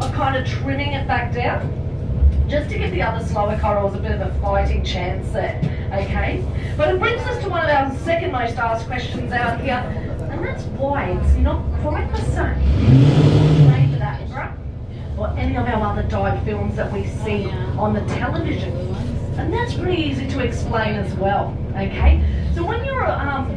of kind of trimming it back down, just to give the other slower corals a bit of a fighting chance there, okay? But it brings us to one of our second most asked questions out here, and that's why it's not quite the same way for that, right? Or any of our other dive films that we see on the television. And that's pretty easy to explain as well, okay? So when you're out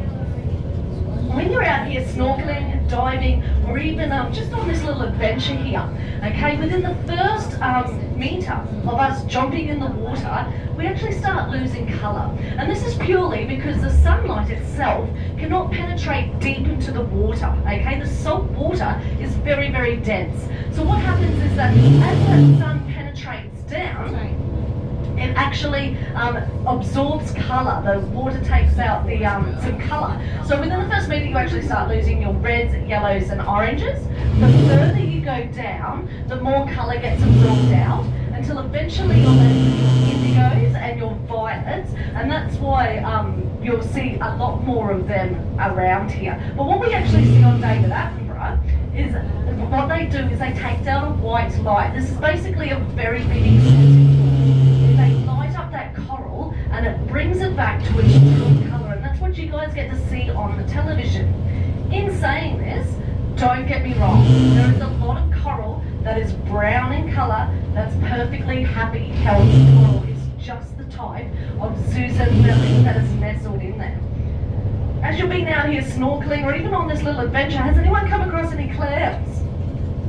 here snorkeling, diving, or even just on this little adventure here, okay, within the first metre of us jumping in the water, we actually start losing colour. And this is purely because the sunlight itself cannot penetrate deep into the water, okay? The salt water is very, very dense. So what happens is that as that sun penetrates down, it actually absorbs colour. The water takes out the some colour. So within the first metre, you actually start losing your reds, yellows and oranges. The further you go down, the more colour gets absorbed out, until eventually you're left with your indigos and your violets, and that's why you'll see a lot more of them around here. But what we actually see on David Attenborough is what they do is they take down a white light. This is basically a very big extensive. They light up that coral and it brings it back to its true colour, and that's what you guys get to see on the television. In saying this, don't get me wrong, there is a lot of coral that is brown in colour that's perfectly happy, healthy coral. It's just the type of zooxanthellae that is nestled in there. As you've been out here snorkeling or even on this little adventure, has anyone come across any clams?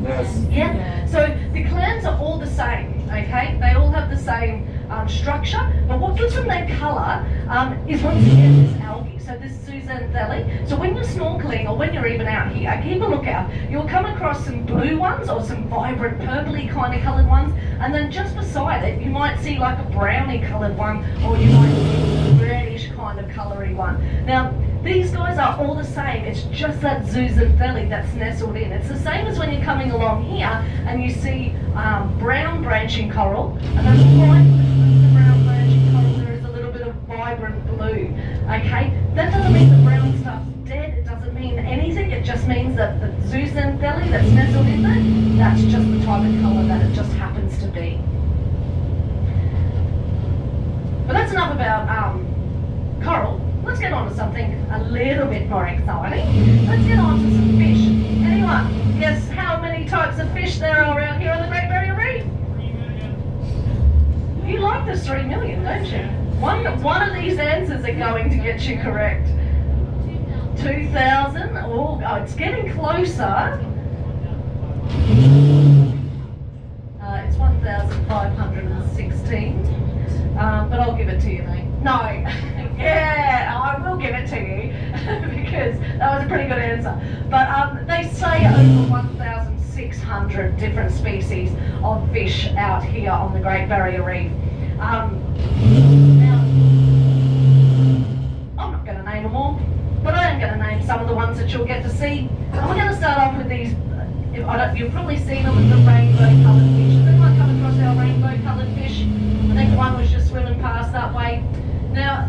Yes. Yeah? So the clams are all the same, okay? They all have the same structure, but what gives them their colour is once again this algae, so this zooxanthellae. So when you're snorkeling or when you're even out here, keep a lookout. You'll come across some blue ones or some vibrant purpley kind of coloured ones, and then just beside it you might see like a browny coloured one, or you might see a reddish kind of coloury one. Now these guys are all the same, it's just that zooxanthellae that's nestled in. It's the same as when you're coming along here and you see brown branching coral, and that's right the brown branching coral there is a little bit of vibrant blue, okay? That doesn't mean the brown stuff's dead, it doesn't mean anything, it just means that the zooxanthellae that's nestled in there, that's just the type of colour that it just happens to be. But that's enough about coral. Let's get on to something a little bit more exciting. Let's get on to some fish. Anyone guess how many types of fish there are out here on the Great Barrier Reef? 3 million. You like this 3 million, don't you? One of these answers are going to get you correct. 2,000. Oh, it's getting closer. It's 1,516. But I'll give it to you, mate. No. Yeah, I will give it to you because that was a pretty good answer. But they say over 1,600 different species of fish out here on the Great Barrier Reef. Now, I'm not going to name them all, but I am going to name some of the ones that you'll get to see. And we're going to start off with these. You've probably seen them with the rainbow-coloured fish. Has anyone come across our rainbow-coloured fish? I think one was just swimming past that way. Now,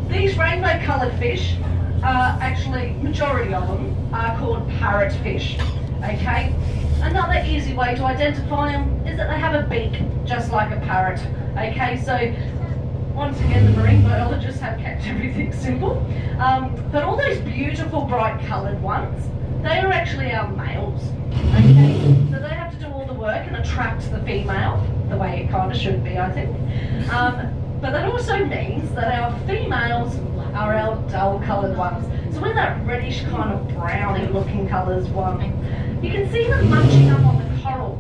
these rainbow-coloured fish are actually, majority of them, are called parrotfish, okay? Another easy way to identify them is that they have a beak, just like a parrot, okay? So, once again, the marine biologists have kept everything simple. But all those beautiful, bright-coloured ones, they are actually our males, okay? So they have to do all the work and attract the female, the way it kind of should be, I think. But that also means that our females are our dull-coloured ones. So with that reddish kind of browny looking colours one, you can see them munching up on the coral.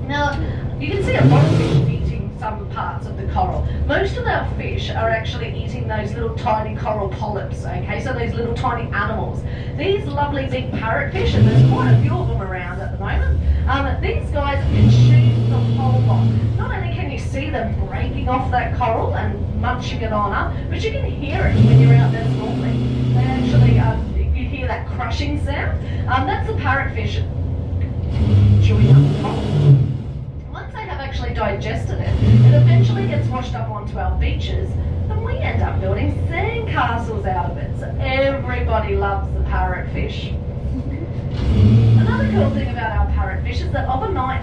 Now, you can see a lot of fish eating some parts of the coral. Most of our fish are actually eating those little tiny coral polyps, okay, so those little tiny animals. These lovely big parrotfish, and there's quite a few of them around at the moment, these guys consume the whole lot. Not only can you see them breaking off that coral and munching it on up, but you can hear it when you're out there snorkeling. They actually, you hear that crushing sound. That's the parrotfish chewing up the coral. Once they have actually digested it, it eventually gets washed up onto our beaches, and we end up building sandcastles out of it. So everybody loves the parrotfish. Another cool thing about our parrotfish is that of a night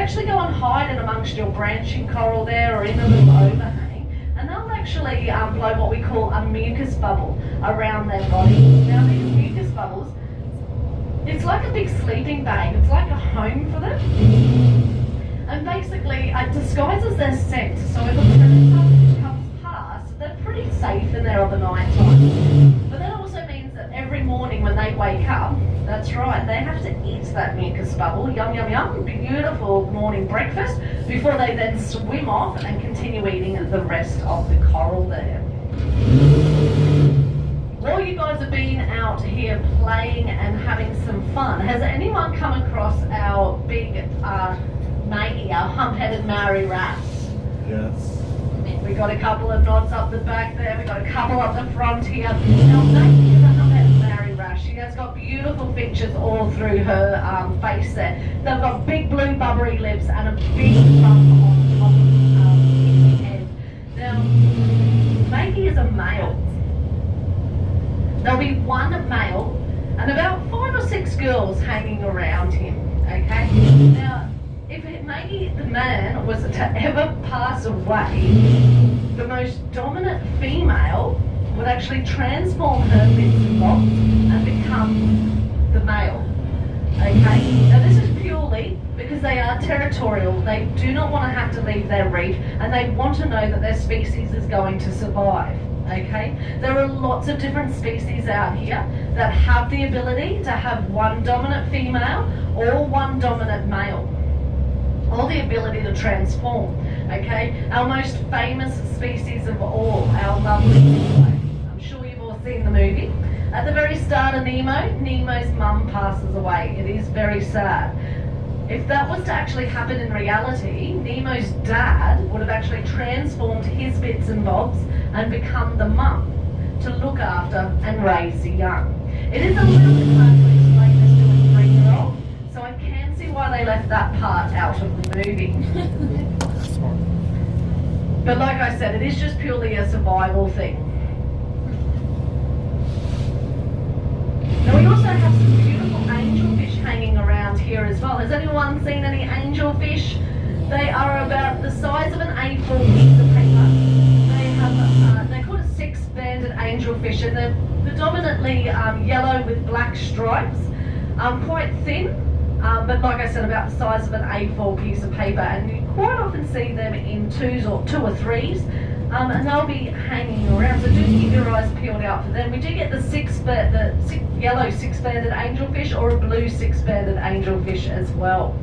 actually go and hide in amongst your branching coral there or in a little overhang, and they'll actually blow what we call a mucus bubble around their body. Now these mucus bubbles, it's like a big sleeping bag, it's like a home for them, and basically it disguises their scent, so if a predator comes past, they're pretty safe in there of the night time. But that also means that every morning when they wake up, that's right, they have to eat that mucus bubble, yum yum yum, beautiful morning breakfast, before they then swim off and continue eating the rest of the coral there. While you guys have been out here playing and having some fun, has anyone come across our big Maggie, our hump-headed Maori wrasse? Yes. We got a couple of nods up the back there, we got a couple up the front here. Now Maggie is a hump-headed Maori wrasse. She has got beautiful features all through her face there. They've got big blue bubbly lips and a big bump on top of his head. Now, Maggie is a male. There'll be one male and about 5 or 6 girls hanging around him, okay? Now, if Maggie, the man, was to ever pass away, the most dominant female would actually transform her bits and bobs and become the male, okay? Now, this is purely because they are territorial. They do not want to have to leave their reef, and they want to know that their species is going to survive. Okay, there are lots of different species out here that have the ability to have one dominant female or one dominant male, or the ability to transform. Okay, our most famous species of all, our lovely Nemo. I'm sure you've all seen the movie. At the very start of Nemo, Nemo's mum passes away. It is very sad. If that was to actually happen in reality, Nemo's dad would have actually transformed his bits and bobs and become the mum to look after and raise the young. It is a little bit hard to explain this to a 3-year-old, so I can see why they left that part out of the movie. But like I said, it is just purely a survival thing. Now we also have some beautiful angelfish hanging around here as well. Has anyone seen any angelfish? They are about the size of an A4 piece of paper. They're called a 6-banded angelfish, and they're predominantly yellow with black stripes, quite thin, but like I said, about the size of an A4 piece of paper, and you quite often see them in 2 or 3s, and they'll be hanging around, so do keep your eyes peeled out for them. We do get the yellow 6-banded angelfish or a blue 6-banded angelfish as well,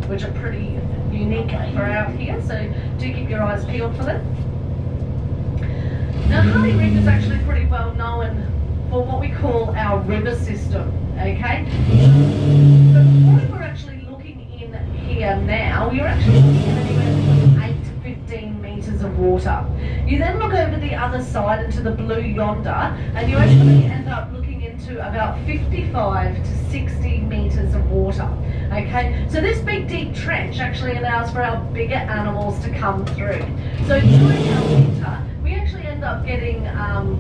which are pretty unique for out here, so do keep your eyes peeled for them. Now, Hardy Reef is actually pretty well known for what we call our river system, okay? But what we're actually looking in here now, you're actually looking at anywhere between 8 to 15 metres of water. You then look over the other side into the blue yonder, and you actually end up looking into about 55 to 60 metres of water, okay? So this big deep trench actually allows for our bigger animals to come through. So during our winter, we actually end up getting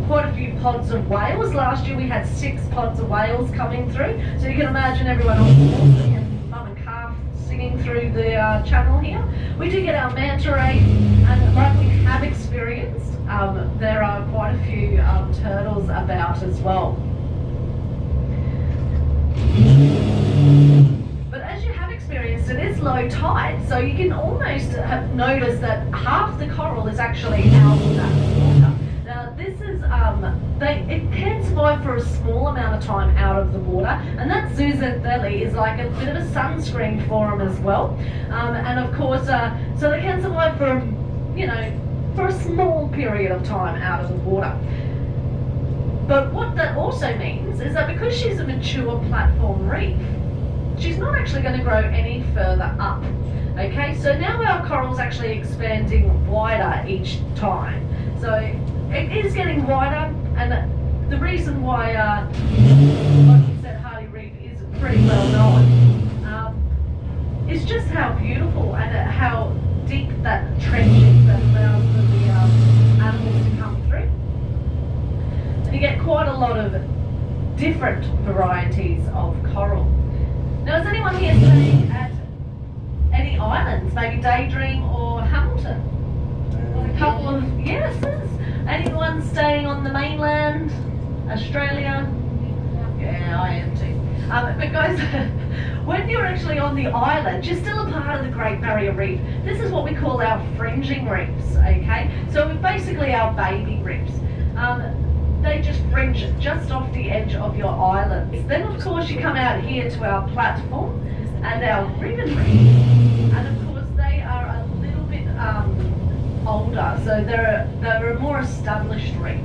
quite a few pods of whales. Last year we had 6 pods of whales coming through. So you can imagine everyone on the water and mum and calf singing through the channel here. We do get our manta rays, and like we have experienced, there are quite a few turtles about as well. But as you have experienced, it is low tide, so you can almost have noticed that half the coral is actually out of that water. Now this is, it can survive for a small amount of time out of the water, and that zooxanthellae is like a bit of a sunscreen for them as well. And of course, so they can survive for, you know, for a small period of time out of the water. But what that also means is that because she's a mature platform reef, she's not actually going to grow any further up. Okay, so now our coral's actually expanding wider each time. So it is getting wider, and the reason why, like you said, Hardy Reef is pretty well known, is just how beautiful and how deep that trench is that allows for the animals to come through. And you get quite a lot of different varieties of coral. Now, is anyone here staying at any island? islands, maybe Daydream or Hamilton. A couple of, yes. Anyone staying on the mainland, Australia? Yeah, I am too. But guys, when you're actually on the island, you're still a part of the Great Barrier Reef. This is what we call our fringing reefs, okay? So basically our baby reefs. They just fringe just off the edge of your islands. Then of course you come out here to our platform and our ribbon reefs. And of course they are a little bit older, so they're a more established reef.